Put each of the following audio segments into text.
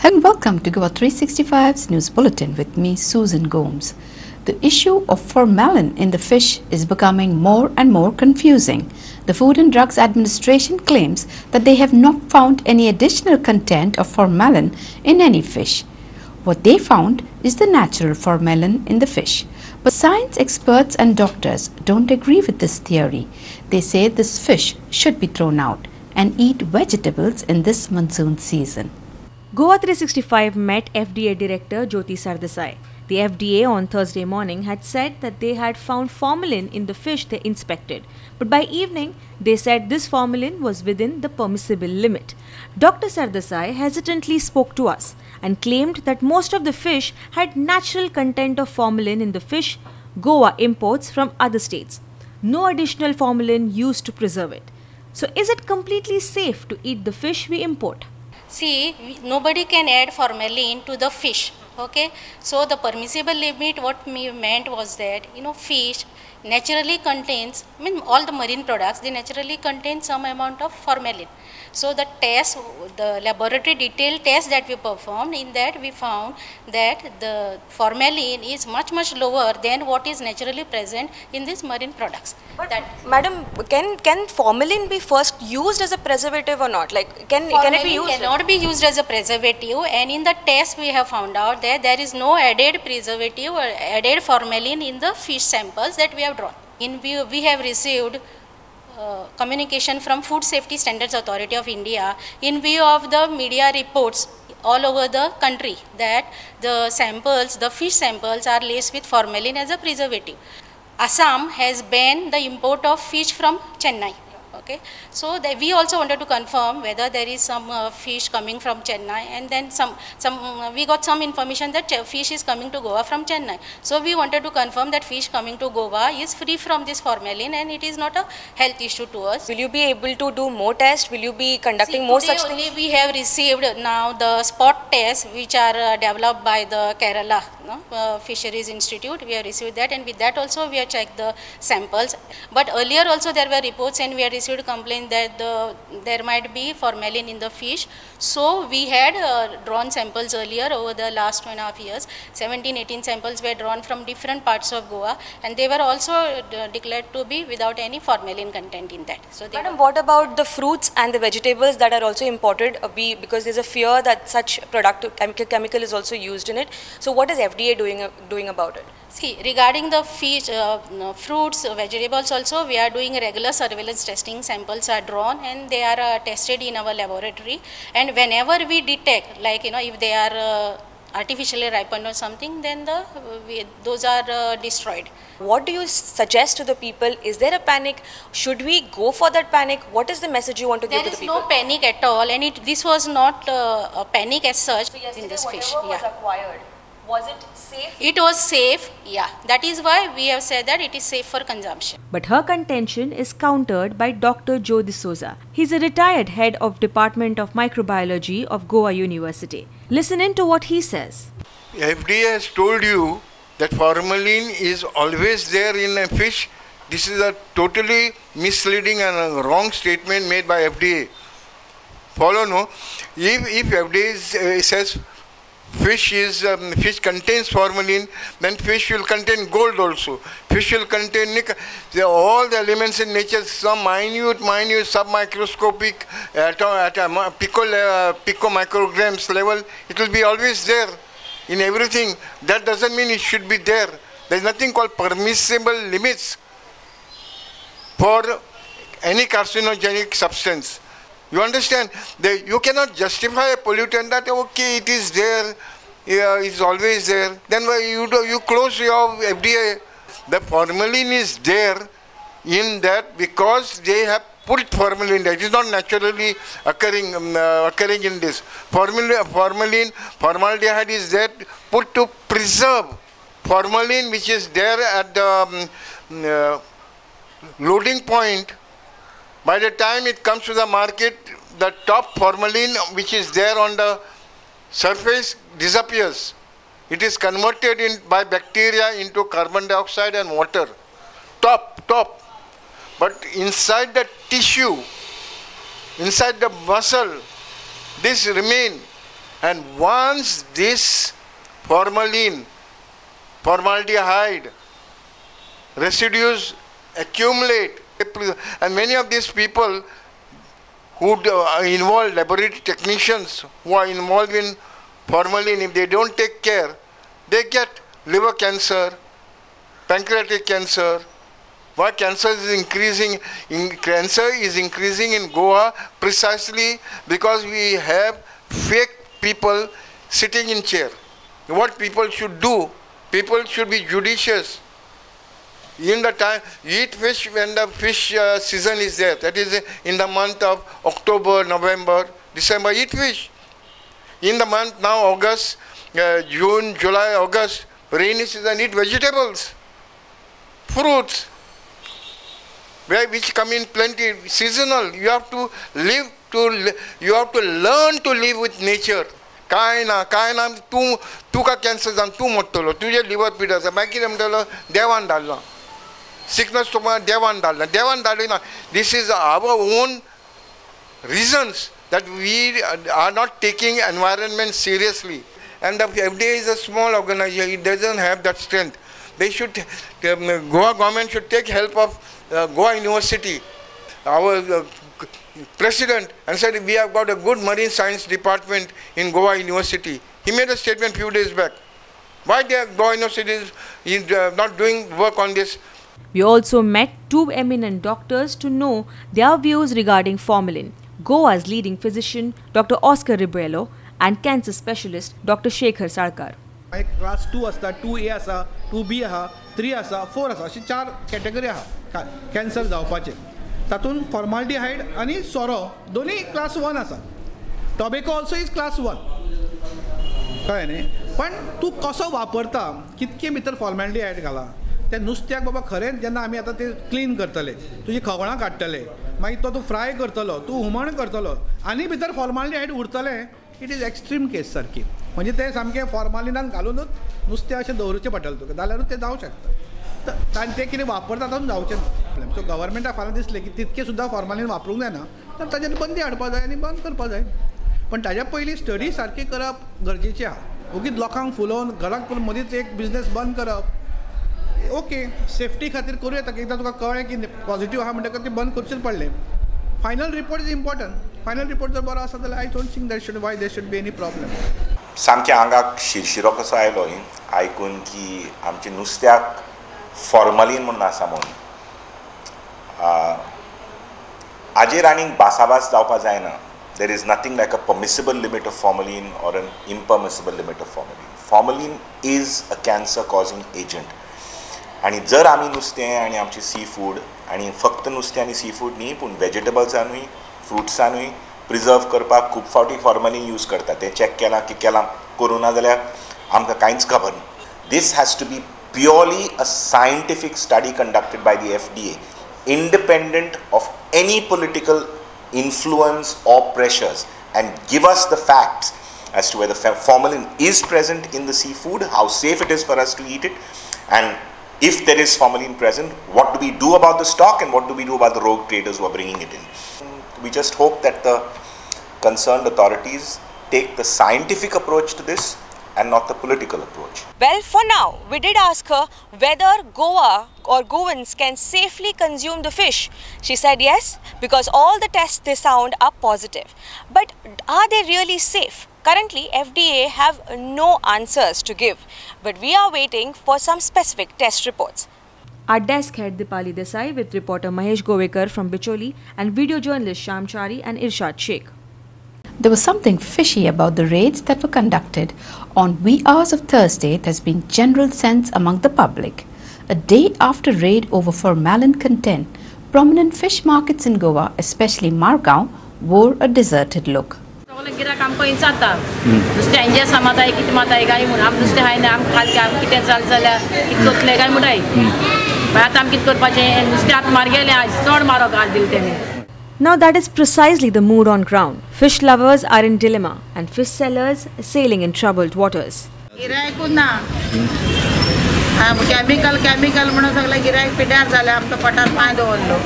Hello and welcome to GOA365's News Bulletin with me, Susan Gomes. The issue of formalin in the fish is becoming more and more confusing. The Food and Drugs Administration claims that they have not found any additional content of formalin in any fish. What they found is the natural formalin in the fish. But science experts and doctors don't agree with this theory. They say this fish should be thrown out and eat vegetables in this monsoon season. GOA365 met FDA Director Jyoti Sardesai. The FDA on Thursday morning had said that they had found formalin in the fish they inspected. But by evening, they said this formalin was within the permissible limit. Dr. Sardesai hesitantly spoke to us and claimed that most of the fish had natural content of formalin in the fish Goa imports from other states. No additional formalin used to preserve it. So is it completely safe to eat the fish we import? See, nobody can add formalin to the fish, okay? So the permissible limit, what we meant was that, fish naturally contains, all the marine products, they naturally contain some amount of formalin. So the test, the laboratory detailed test that we performed, in that we found that the formalin is much lower than what is naturally present in these marine products. But madam, can formalin be first used as a preservative or not? Like, can it be used? Formalin cannot be used as a preservative, and in the test we have found out that there is no added preservative or added formalin in the fish samples that we have drawn. We have received communication from Food Safety Standards Authority of India in view of the media reports all over the country that the fish samples are laced with formalin as a preservative. Assam has banned the import of fish from Chennai. Okay, so we also wanted to confirm whether there is some fish coming from Chennai, and then we got some information that fish is coming to Goa from Chennai. So we wanted to confirm that fish coming to Goa is free from this formalin and it is not a health issue to us. Will you be able to do more tests? Will you be conducting more such things? Only we have received now the spot tests which are developed by the Kerala Fisheries Institute. We have received that, and with that also we have checked the samples. But earlier also there were reports and we have received complaint that there might be formalin in the fish. So we had drawn samples earlier over the last 2.5 years. 17-18 samples were drawn from different parts of Goa, and they were also declared to be without any formalin content in that. So madam, what about the fruits and the vegetables that are also imported? Because there's a fear that such chemical is also used in it. So what is FDA doing about it? See, regarding the fish, fruits, vegetables also, we are doing regular surveillance testing. Samples are drawn and they are tested in our laboratory. And whenever we detect, like, if they are artificially ripened or something, then those are destroyed. What do you suggest to the people? Is there a panic? Should we go for that panic? What is the message you want to give to the people? There is no panic at all, and this was not a panic as such in this fish. Was acquired, was it safe? It was safe, yeah. That is why we have said that it is safe for consumption. But her contention is countered by Dr. Joe D'Souza. He's a retired head of Department of Microbiology of Goa University. Listen in to what he says. FDA has told you that formalin is always there in a fish. This is a totally misleading and a wrong statement made by FDA. Follow no? If FDA says fish contains formalin, then fish will contain gold also. Fish will contain nickel. All the elements in nature, some minute, submicroscopic, at picomicrograms level, it will be always there in everything. That doesn't mean it should be there. There is nothing called permissible limits for any carcinogenic substance. You understand? You cannot justify a pollutant that, okay, it is there, it's always there. Then you close your FDA. The formalin is there in that because they have put formalin there. It is not naturally occurring in this. Formaldehyde is there put to preserve. Formalin, which is there at the loading point, by the time it comes to the market, the top formalin which is there on the surface disappears. It is converted by bacteria into carbon dioxide and water. Top. But inside the tissue, inside the muscle, this remain. And once this formaldehyde residues accumulate, and many of these people who are involved, laboratory technicians who are involved in formalin, if they don't take care, they get liver cancer, pancreatic cancer. Why cancer is increasing? Cancer is increasing in Goa precisely because we have fake people sitting in chair. What people should do, people should be judicious. In the time, eat fish when the fish season is there. That is in the month of October, November, December, eat fish. In the month now, August, June, July, August, rainy season, eat vegetables, fruits, which come in plenty, seasonal. You have to live you have to learn to live with nature. काय ना तुका cancer जावन तूं मरतलो, तुजे liver पिड्या मागीर म्हणटलो देवान धाडला, sickness तुम्हाला देवान धाडली ना. This is our own reasons that we are not taking environment seriously. And the FDA is a small organization, it doesn't have that strength. They should, Goa government should take help of Goa University. Our president and said we have got a good marine science department in Goa University. He made a statement few days back. Why Goa University is not doing work on this? We also met two eminent doctors to know their views regarding formalin. Goa's leading physician, Dr. Oscar Ribeiro, and cancer specialist, Dr. Shekhar Sarkar. Class 2 असता, 2A आसा, 2B आहा, 3 आसा, 4 आसा, अशी 4 category आहा cancer जावपाचे. तातून फॉर्माल्डिहायड आणि सोरो दोन्ही क्लास 1 आसा. टॉबॅको ऑल्सो इज क्लास 1. कळ्ळें न्ही. पण तूं कसो वापरता, कितके भितर फॉर्माल्डिहायड घाला, त्या नुस्त्याक बाबा खरेंच जेन्ना आमी आतां ते क्लीन करतले, तुजी खवळां काडटले, मागीर तो तूं फ्राय करतलो, तूं हुमण करतलो, आनी भितर फॉर्माल्डिहायड उरतलें, इट इज एक्स्ट्रीम केस सारकी. म्हणजे ते सामकें फॉर्मालिनान घालूनच नुस्तें अशें दवरचें पडटलें तुका, जाल्यारूच तें जावंक शकता. आनी तें कितें वापरता तातूंत जावचें ना. सो गव्हर्मेंटाक फाल्यां दिसलें की तितकें सुद्दां फॉर्मालिन वापरूंक जायना, तर ताजेर बंदी हाडपाक जाय आनी बंद करपाक जाय. पण ताज्या पयलीं स्टडी सारकी करप गरजेचें आहा. उगीच लोकांक फुलोवन घराक करून मदींच एक बिझनेस बंद करप, ओके सेफ्टी खातीर करूं येता. एकदां तुका कळ्ळें की पॉझिटिव्ह आहा म्हणटकच तें बंद करचेंच पडलें. Final report is important. Final report जर बरो आसा जाल्यार I don't think that should be any problem. सामकें आंगाक शिरशिरो कसो आयलो आयकून की आमच्या नुस्त्याक फॉर्मलीन म्हणून आसा म्हणून. हाजेर आनीक भासाभास जावपाक जायना. There is nothing like a permissible limit of formalin or an impermissible limit of formalin. Formalin is a cancer causing agent. आनी जर आमी नुस्तें आनी आमचें सी फूड, आनी फक्त नुस्तें आनी सी फूड न्ही पूण वेजिटेबल्सानूय फ्रुट्सानूय प्रिजर्व करपाक खूब फावटी फॉर्मलीन यूज करता. तें चॅक केलां की केलां, करूं ना जाल्यार आमकां कांयच खबर ना. This has to be purely a scientific study conducted by the FDA, independent of any political influence or pressures, and give us the facts as to whether formalin is present in the seafood, how safe it is for us to eat it, and if there is formalin present, what do we do about the stock and what do we do about the rogue traders who are bringing it in. We just hope that the concerned authorities take the scientific approach to this and not the political approach. Well, for now, we did ask her whether Goa or Goans can safely consume the fish. She said yes, because all the tests they sound are positive. But are they really safe? Currently, FDA have no answers to give, but we are waiting for some specific test reports. Our desk head Dipali Desai with reporter Mahesh Govekar from Bicholi and video journalist Sham Chari and Irshad Sheikh. There was something fishy about the raids that were conducted on wee hours of Thursday. There's been general sense among the public. A day after raid over formalin content, prominent fish markets in Goa, especially Margao, wore a deserted look. गिराक आमकां इंचाता नुस्त्यांचे समाताय कितें माताय काय म्हणून आम नुस्तें खाय ना. आमकां काल आमकां कितें जालें जाल्यार कितें करतलें काय म्हणटाय. मागीर आतां आमी कितें करपाचें, नुस्तें आतां मारगेलें आज चड म्हारग घाल दिलें तेमी. Now that is precisely the mood on ground. Fish lovers are in dilemma and fish sellers sailing in troubled waters. गिरायकूच ना. कॅमिकल म्हणून सगळें गिरायक पिड्यार जालें. आमकां पटार पांय दवरलो.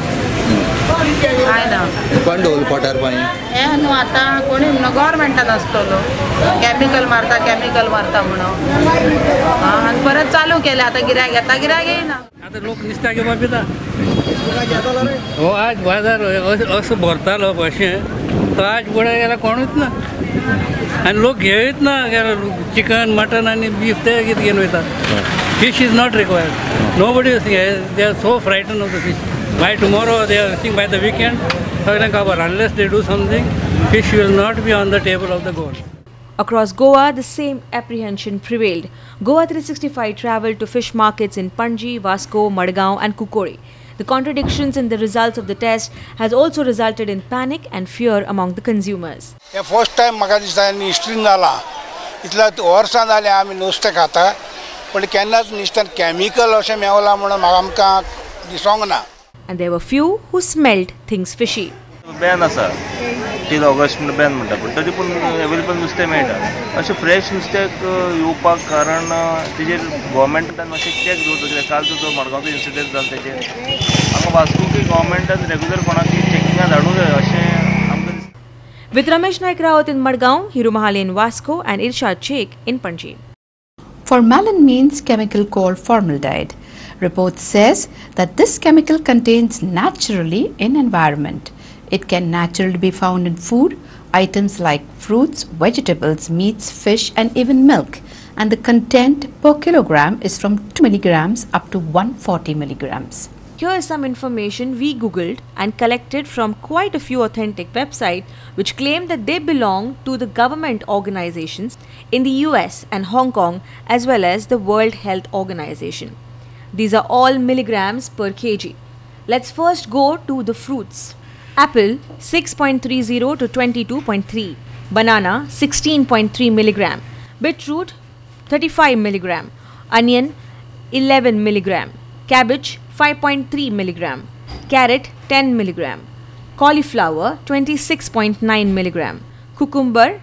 काय ना कोण दवरलो पोटार पाणी हे न्हू आतां कोणी म्हणून गव्हर्मेंटान आसतलो कॅमिकल मारता म्हणून आनी परत चालू केले आतां गिरायक येता गिरायक येयना आता लोक नुस्त्या घेवपा पिता हो आज बाजार असं भरतालो अशें तो आज फुडें गेल्यार कोणूच ना आनी लोक घेयत ना चिकन मटन आनी बीफ ते कितें घेवन वयता fish is not required. Nobody is here. They are so frightened of the fish. By tomorrow, they are thinking by the weekend, unless they do something, fish will not be on the table of the gods. Across Goa, the same apprehension prevailed. GOA365 travelled to fish markets in Panaji, Vasco, Madgaon and Kukori. The contradictions in the results of the test has also resulted in panic and fear among the consumers. First time म्हाका दिसता हिस्ट्रीन जाला इतल्या वर्सां जाले आमी नुस्तें खाता पण केन्नाच नुस्त्यान कॅमिकल अशें मेवला म्हणून आमकां दिसोंक ना. And there were few who smelled things fishy. Ban आसा 3 ऑगस्ट बॅन म्हणटा पण तरी पूण अवेलेबल नुस्तें मेळटा अशें फ्रेश नुस्त्याक येवपाक कारण तेजेर गव्हर्मेंटान मातशें चॅक दवरता कित्याक काल जो मडगांवचो इन्सिडंट जालो तेजेर हांगा वास्को की गव्हर्मेंटान रेग्युलर कोणाक चॅकिंगा धाडूंक जाय अशें आमकां दिसता. With Ramesh Naik Rawat in Madgaon, Hiru Mahali in Vasco and Irshad Sheikh in Panaji. Formalin means chemical called formaldehyde. Report says that this chemical contains naturally in environment. It can naturally be found in food, items like fruits, vegetables, meats, fish and even milk. And the content per kilogram is from 2 milligrams up to 140 milligrams. Here is some information we googled and collected from quite a few authentic websites which claim that they belong to the government organizations in the US and Hong Kong as well as the World Health Organization. These are all milligrams per kg. Let's first go to the fruits. Apple 6.30 to 22.3, banana 16.3 milligram, beetroot 35 milligram, onion 11 milligram, cabbage 5.3 milligram, carrot 10 milligram, cauliflower 26.9 milligram, cucumber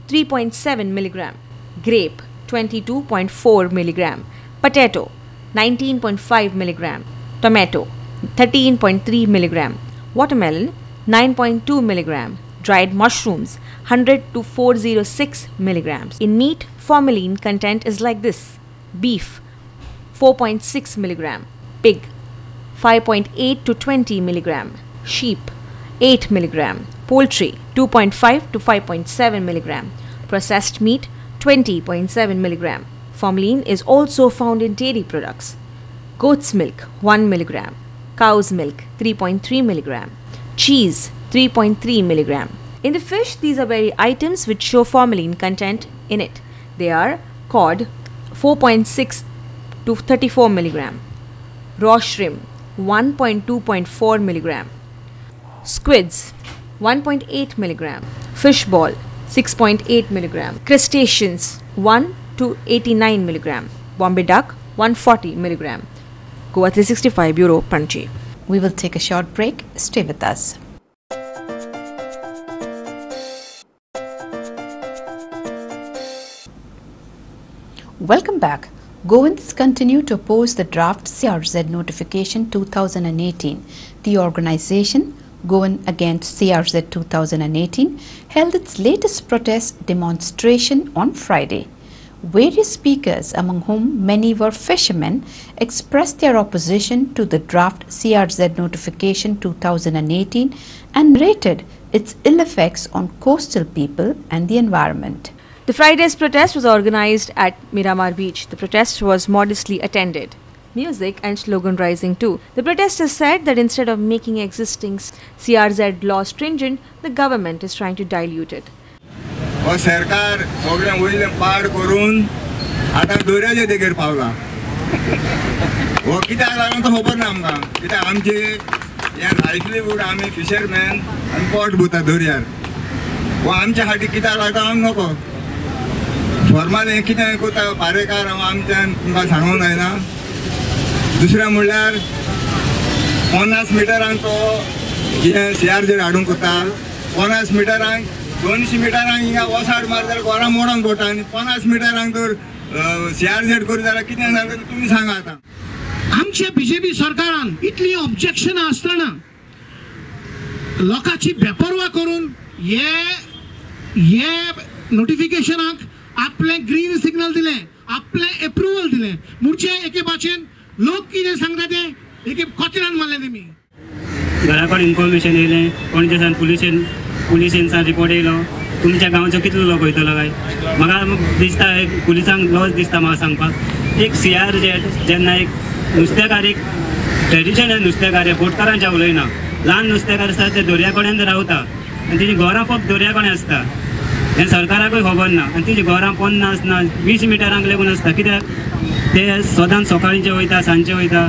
3.7 milligram, grape 22.4 milligram, potato 19.5 milligram, tomato 13.3 milligram, watermelon 9.2 milligram, dried mushrooms 100 to 406 milligrams. In meat, formalin content is like this: beef 4.6 milligram, pig 5.8 to 20 milligram, sheep 8 milligram, poultry 2.5 to 5.7 milligram, processed meat 20.7 milligram. Formalin is also found in dairy products. Goat's milk 1 milligram, cow's milk 3.3 milligram, cheese 3.3 milligram. In the fish, these are very items which show formalin content in it. They are cod 4.6 to 34 milligram, raw shrimp 1.2.4 milligram, squids 1.8 milligram, fish ball 6.8 milligram, crustaceans 1 to 89 milligram, Bombay duck 140 milligram. GOA365 Bureau, Panaji. We will take a short break. Stay with us. Welcome back. Goans continue to oppose the draft CRZ notification 2018. The organization, Goan Against CRZ 2018, held its latest protest demonstration on Friday. Various speakers, among whom many were fishermen, expressed their opposition to the draft CRZ notification 2018 and narrated its ill effects on coastal people and the environment. The Friday's protest was organized at Miramar Beach. The protest was modestly attended. Music and slogan rising too. The protesters said that instead of making existing CRZ law stringent, the government is trying to dilute it. सरकार सगळें वयलें पाड करून आतां दर्याचे देगेर पावला हो कित्याक लागून तो खबर ना आमकां कित्याक आमचे हे लायव्हलीहूड आमी फिशरमॅन आनी पोट भरता दर्यार हो आमच्या खातीर कित्याक लागता आमकां नको फॉर्मालें कितें करता पारेकार हांव आमच्यान तुमकां सांगूंक जायना दुसरें म्हणल्यार 50 मिटरांक तो कितें CRZ हाडूंक करता 50 मिटरांक 200 मिटरांक हिंगा वसाड मार जाल्यार घरां मोडोन पडटा आनी 50 मिटरांक तर CRZ करूं जाल्यार कितें जाता तुमी सांगा आतां आमच्या BJP सरकारान इतली ऑब्जेक्शनां आसतना लोकांची बेपरवा करून हे नोटिफिकेशनाक आपले ग्रीन सिग्नल दिले, आपले अप्रुवल दिले. मुडचे एके भाशेन लोक कितें सांगता ते एके कचऱ्यान मारले तेमी. घरा कडेन इन्फॉर्मेशन येयलें, कोण दिसान पुलिसेंचा रिपोर्ट येयलो, तुमच्या गांवचो कितलो लोक वयतलो काय. म्हाका दिसता पुलिसांक लॉस दिसता म्हाका सांगपाक. एक CR जेन्ना एक नुस्तेकार, एक ट्रेडिशनल नुस्तेकार बोटकारांच्या उलयना, ल्हान नुस्तेकार आसता ते दर्या कडेन रावता आनी तेजी घरां फक्त दर्या कडेन आसता. हें सरकाराकूय खबर ना आनी तेजी घरां 50-20 मिटरांक लागून आसता. कित्याक ते सदांच सकाळींचे वयता, सांजचे वयता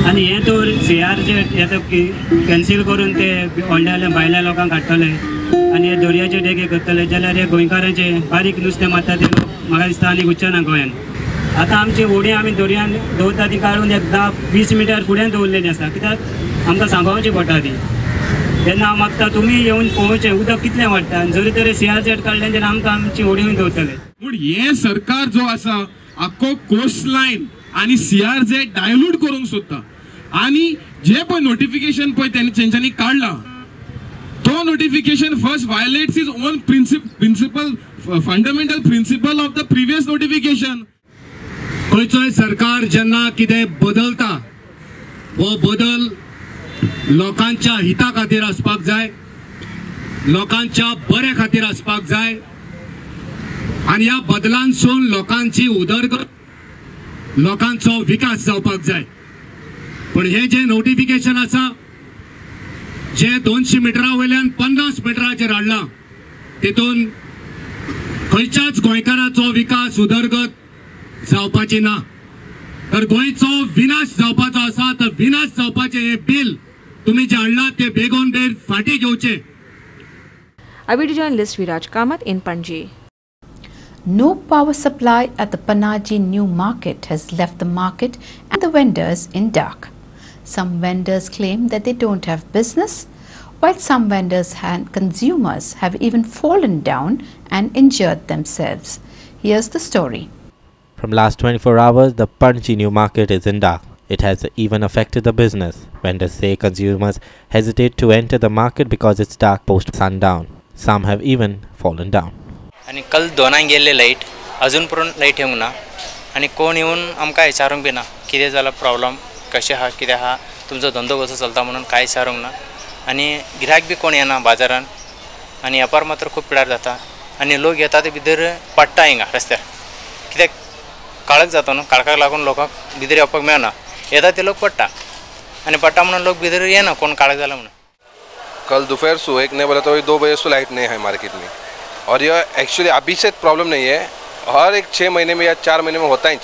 आनी हें तर CR येता कॅन्सील करून ते व्हडल्या भायल्या लोकांक हाडटले आनी हे दर्याचे डेगे करतले जाल्यार हे गोंयकारांचे बारीक नुस्तें मारता ते लोक म्हाका दिसता आनी उच्चना गोंयान. आतां आमची होडी आमी दर्यान दवरता ती काडून एक 10-20 मिटर फुडें दवरलेली आसता. कित्याक आमकां सांगोवची पडटा ती. तेन्ना हांव मागता तुमी येवन पळोवचें उदक कितलें वाडटा आनी जरी तरी CR काडलें जाल्यार आमकां आमची होडीय दवरतले. पूण हे सरकार जो आसा आख्खो कोस्ट लायन आनी CR डायल्यूट करूंक सोदता. आनी जे पळय नोटिफिकेशन पळय तेंच्यांनी काडला तो notification first violates is own principle fundamental principle of the previous notification. खंयचोय सरकार जेन्ना कितें बदलता हो बदल लोकांच्या हिता खातीर आसपाक जाय, लोकांच्या बऱ्या खातीर आसपाक जाय आनी ह्या बदलांसून लोकांची उदरगत, लोकांचो विकास जावपाक जाय. पण हे जे नोटिफिकेशन आसा जे 200 मिटरा वयल्यान 50 मिटराचेर हाडला तेतून खंयच्याच गोंयकाराचो विकास उदरगत जावपाची ना. तर गोंयचो विनाश जावपाचो आसा तर विनाश जावपाचे हे बिल तुम्ही जे हाडला ते बेगोन बेग फाटी घेवचे. A video journalist Viraj Kamath in Panaji. No power supply at the Panaji new market has left the market and the vendors in dark. Some vendors claim that they don't have business, while some vendors and consumers have even fallen down and injured themselves. Here's the story. From last 24 hours, the Panaji new market is in dark. It has even affected the business. Vendors say consumers hesitate to enter the market because it's dark post sundown. Some have even fallen down. आणि कल दोनांक गेल्ले light अजून पर्यंत light येवंक ना आणि कोण येवन आमकां विचारूंक बी ना कितें जालां प्रॉब्लम कशें आहा कितें आहा तुमचो धंदो कसो चलता म्हणून कांय विचारूंक ना आणि गिरायक बी कोण येना बाजारान आणि वेपार मात्र खूब पिड्यार जाता आणि लोक येता ते भितर पडटा हिंगा रस्त्यार कित्याक काळोख जाता न्हू काळखाक लागून लोकांक भितर येवपाक मेळना येता ते लोक पडटा आणि पडटा म्हणून लोक भितर येना कोण काळोख जाला म्हणून. कल दोपहर सो 1 नहीं बोला तो 2 बजे से लाइट नहीं है मार्केट में और यह एक्चुअली अभी से प्रॉब्लम नहीं है, हर एक 6 महीने में या 4 महीने में होता ही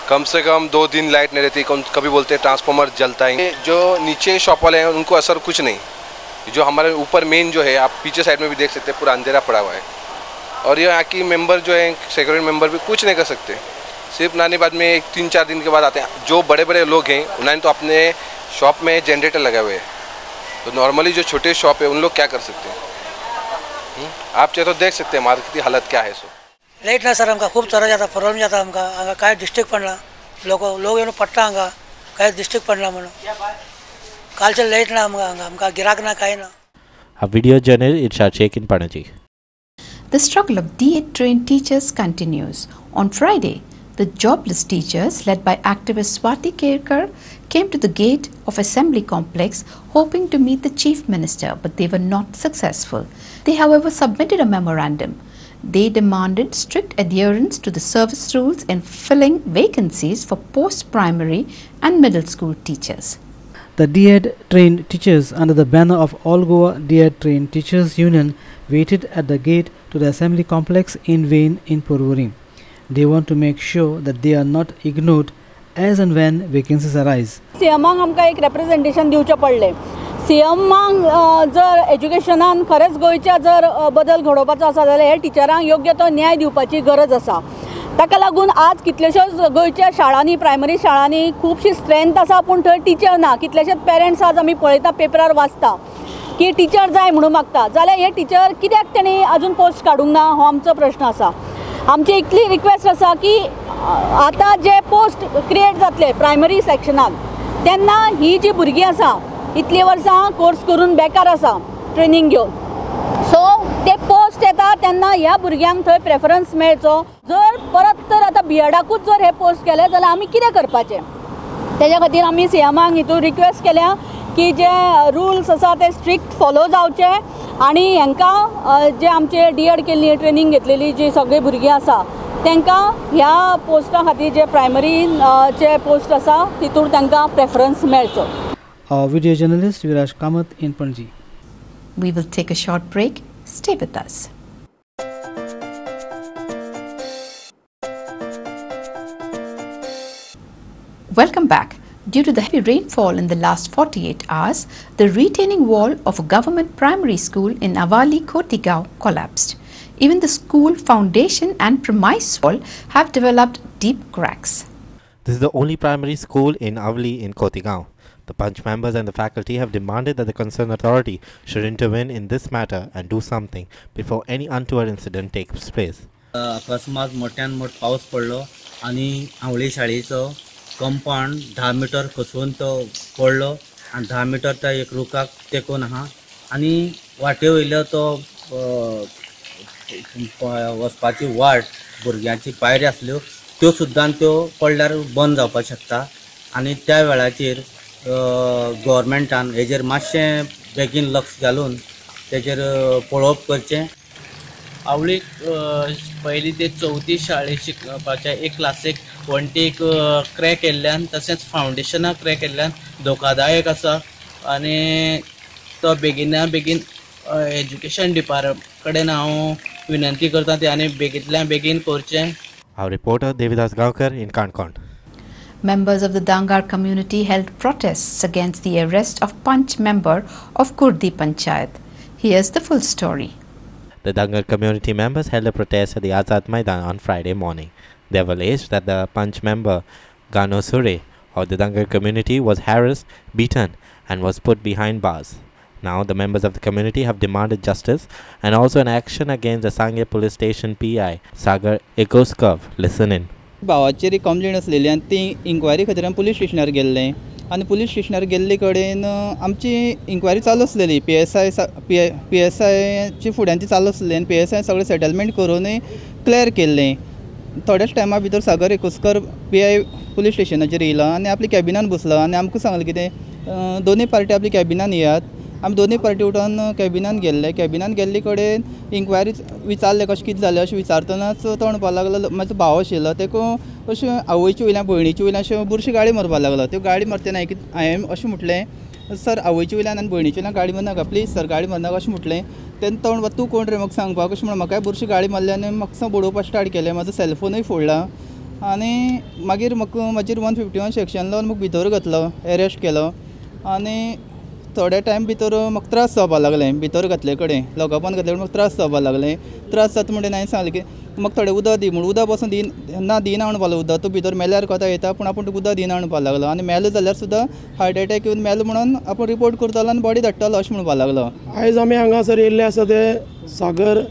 कम से कम 2 दिन लाइट नहीं रहती. कभी बोलते हैं ट्रांसफार्मर जलता है. जो नीचे शॉप वाले हैं उनको असर कुछ नहीं, जो हमारे ऊपर मेन जो है आप पीछे साइड में भी देख सकते हैं पूरा अंधेरा पड़ा हुआ है. और ये यहाँ की मेंबर जो है सिक्योरिटी मेंबर भी कुछ नहीं कर सकते, सिर्फ नानी बाद में 3-4 दिन के बाद आते हैं. जो बड़े बड़े लोग हैं उन्होंने तो अपने शॉप में जनरेटर लगाए हुए हैं, तो नॉर्मली जो छोटे शॉप है उन लोग क्या कर सकते हैं. आप चाहे तो देख सकते हैं मार्केट की हालत क्या है. सो लाईट ना सर आमकां खूब त्रास जाता, प्रॉब्लेम जाता आमकां. हांगा कांय डिस्ट्रिक्ट पडला, लोक येवन पडटा हांगा कांय डिस्ट्रिक्ट पडला म्हणून. कालचे लाईट ना आमकां गिराक ना कांय ना. A video journalist Irshad Sheikh in Panaji. The struggle of D.Ed trained teachers continues. On Friday, the jobless teachers led by activist Swati Kerkar came to the gate of Assembly Complex hoping to meet the Chief Minister, but they were not successful. They, however, submitted a memorandum. They demanded strict adherence to the service rules in filling vacancies for post-primary and middle school teachers. The D.Ed trained teachers under the banner of All Goa D.Ed trained teachers union waited at the gate to the assembly complex in vain in Porvorim. They want to make sure that they are not ignored as and when vacancies arise. सीएमांक आमकां एक representation दिवचें पडलें. सीएमांक जर एज्युकेशनान खरेंच गोंयच्या जर बदल घडोवपाचो आसा जाल्यार हे टिचरांक योग्य तो न्याय दिवपाची गरज आसा. ताका लागून आज कितल्योश्योच गोंयच्या शाळांनी प्रायमरी शाळांनी खूबशी स्ट्रेंथ आसा पूण थंय टिचर ना. कितलेशेच पेरंट्स आज आमी पळयता पेपरार वाचता की टिचर जाय म्हणून मागता, जाल्यार हे टिचर कित्याक तेणी आजून पोस्ट काडूंक ना हो आमचो प्रश्न आसा. आमची इतली रिक्वेस्ट आसा की आतां जे पोस्ट क्रिएट जातले प्रायमरी सेक्शनान तेन्ना ही जी भुरगीं आसा इतली वर्सां कोर्स करून बेकार आसा ट्रेनिंग घेवन. सो ते पोस्ट येता तेन्ना ह्या भुरग्यांक थंय प्रेफरन्स मेळचो. जर परत तर आतां बिएडाकूच जर हे पोस्ट केले जाल्यार आमी कितें करपाचें. तेज्या खातीर आमी सीएमाक हितून रिक्वेस्ट केल्या की जे रुल्स आसा ते स्ट्रिक्ट फॉलो जावचे आनी हांकां जे आमचे डीएड केल्ली ट्रेनिंग घेतलेली जी सगळीं भुरगीं आसा तांकां ह्या पोस्टा खातीर जे प्रायमरी जे पोस्ट आसा तितून तांकां प्रेफरन्स मेळचो. Video journalist Viraj Kamath in Panaji. We will take a short break. Stay with us. Welcome back. Due to the heavy rainfall in the last 48 hours, the retaining wall of a government primary school in Avali, Kotigau collapsed. Even the school foundation and premise wall have developed deep cracks. This is the only primary school in Avali in Kotigau. The Punch members and the faculty have demanded that the concerned authority should intervene in this matter and do something before any untoward incident takes place. अकस्मात मोठ्यान मोठ पाऊस पडलो आणि आवळी शाळेचो compound 10 metre खचून तो पडलो आणि 10 मीटर त्या एक रुखाक तेकून आहा आणि वाटे वयलो तो वचपाची वाट भुरग्यांची पायरी आसल्यो त्यो सुद्दां त्यो पडल्यार बंद जावपाक शकता आणि त्या वेळाचेर गव्हर्मेंटान हेजेर मातशें बेगीन लक्ष घालून तेजेर पळोवप करचें. आवळीक पयली ते 4थी शाळेत शिकपाच्या एक क्लासीक वणटीक क्रॅक केल्ल्यान तशेंच फावंडेशनाक क्रॅक केल्ल्यान धोकादायक आसा आनी तो बेगिना बेगीन एज्युकेशन डिपार्टमेंट कडेन हांव विनंती करता ते आनी बेगींतल्यान बेगीन करचें. Our reporter Devidas Gaonkar in Kankond. Members of the Dangar community held protests against the arrest of Punch member of Kurdi Panchayat. Here's the full story. The Dangar community members held a protest at the Azad Maidan on Friday morning. They have alleged that the Punch member Gano Sure of the Dangar community was harassed, beaten and was put behind bars. Now the members of the community have demanded justice and also an action against the Sangye police station PI Sagar Ekoskov. Listen in. भावाचेर एक complaint आसलेली आनी ती inquiry खातीर आमी police स्टेशनार गेल्ले आनी police स्टेशनार गेल्ले कडेन आमची इन्क्वायरी चालू आसलेली PSI फुड्यान ती चालू आसलेली आनी PSI सगळें सेटलमेंट करूनय क्लियर केल्लें. थोड्याच टायमा भितर सागर एकोस्कर PI पुलीस स्टेशनाचेर येयला आनी आपल्या कॅबिनान बसला आनी आमकां सांगलें कितें दोनूय पार्टी आपल्या कॅबिनान येयात. आमी दोनूय पार्टी उठून कॅबिनान गेल्ले कडेन इन्क्वायरी विचारलें कशें कितें जालें अशें विचारतनाच तो म्हणपाक लागलो म्हाजो भाव आशिल्लो तेका अशें आवयच्या वयल्यान भयणीच्या वयल्यान अशें बुरशी गाडी मारपाक लागलो. त्यो गाडी मारतना हांवें अशें म्हटलें सर आवयच्या वयल्यान आनी भयणीच्या वयल्यान गाडी मारनाका प्लीज सर गाडी मारनाका अशें म्हटलें. तेन्ना तो म्हणपाक तूं कोण रे म्हाका सांगपाक अशें म्हणून म्हाका बुरशी गाडी मारली आनी म्हाका बडोवपाक स्टार्ट केलें. म्हाजो सेलफोनूय फोडला आनी मागीर म्हाका मागीर 151 सेक्शन लावन म्हाका भितर घातलो एरेस्ट केलो आनी थोड्या टायम भितर म्हाका त्रास जावपाक लागलें. भितर घातले कडेन लॉकअपान घातले कडेन म्हाका त्रास जावपाक लागलें. त्रास जाता म्हणून हांवें सांगलें की म्हाका थोडें उदक दी म्हणून उदक पासून दिना म्हणपाक लागलो. उदक तूं भितर मेल्यार कोता येता पूण आपूण तुका उदक दिना म्हणपाक लागलो आनी मेलो जाल्यार सुद्दां हार्ट एटॅक येवन मेलो म्हणून आपूण रिपोर्ट करतालो आनी बॉडी धाडटालो अशें म्हणपाक लागलो. आयज आमी हांगासर येयल्ले आसा ते सागर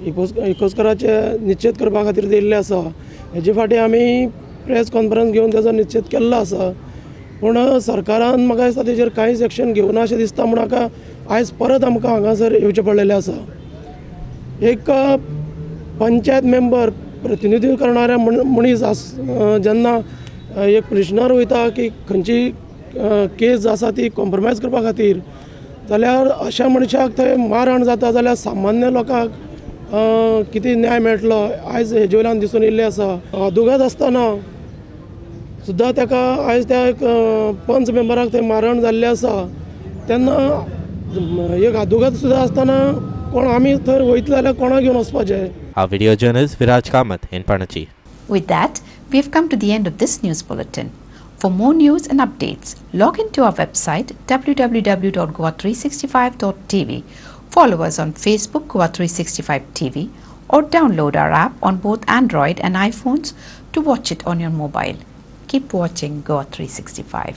इकोस्कराचे निश्चित करपा खातीर येयल्ले आसा. हेजे फाटीं आमी प्रेस कॉन्फरन्स घेवन तेजो निश्चित केल्लो आसा पूण सरकारान म्हाका दिसता तेजेर कांयच एक्शन घेवना अशें दिसता म्हूण म्हाका आयज परत आमकां हांगासर येवचें पडलेलें आसा. एक पंचायत मेंबर प्रतिनिधी करणारे मनीस जेन्ना एक प्रिशनर वयता की खंयची केस आसा ती कॉम्प्रोमायज करपा खातीर जाल्यार अशा मनशाक थंय मारहाण जाता जाल्यार सामान्य लोकांक कितें न्याय मेळटलो आयज हेजे वयल्यान दिसून येयल्लें आसा. दुगात आसतना सुद्दां ताका आयज त्या पंच मेंबराक थंय मारहाण जाल्लें आसा तेन्ना एक आदोगाद सुद्दां आसतना कोण आमी थंय वयतले जाल्यार कोणाक घेवन वचपाचें. Our video journalist Viraj Kamath in Panaji. With that, we have come to the end of this news bulletin. For more news and updates, log into our website www.goa365.tv. Follow us on Facebook Goa365 TV or download our app on both Android and iPhones to watch it on your mobile. Keep watching Goa365.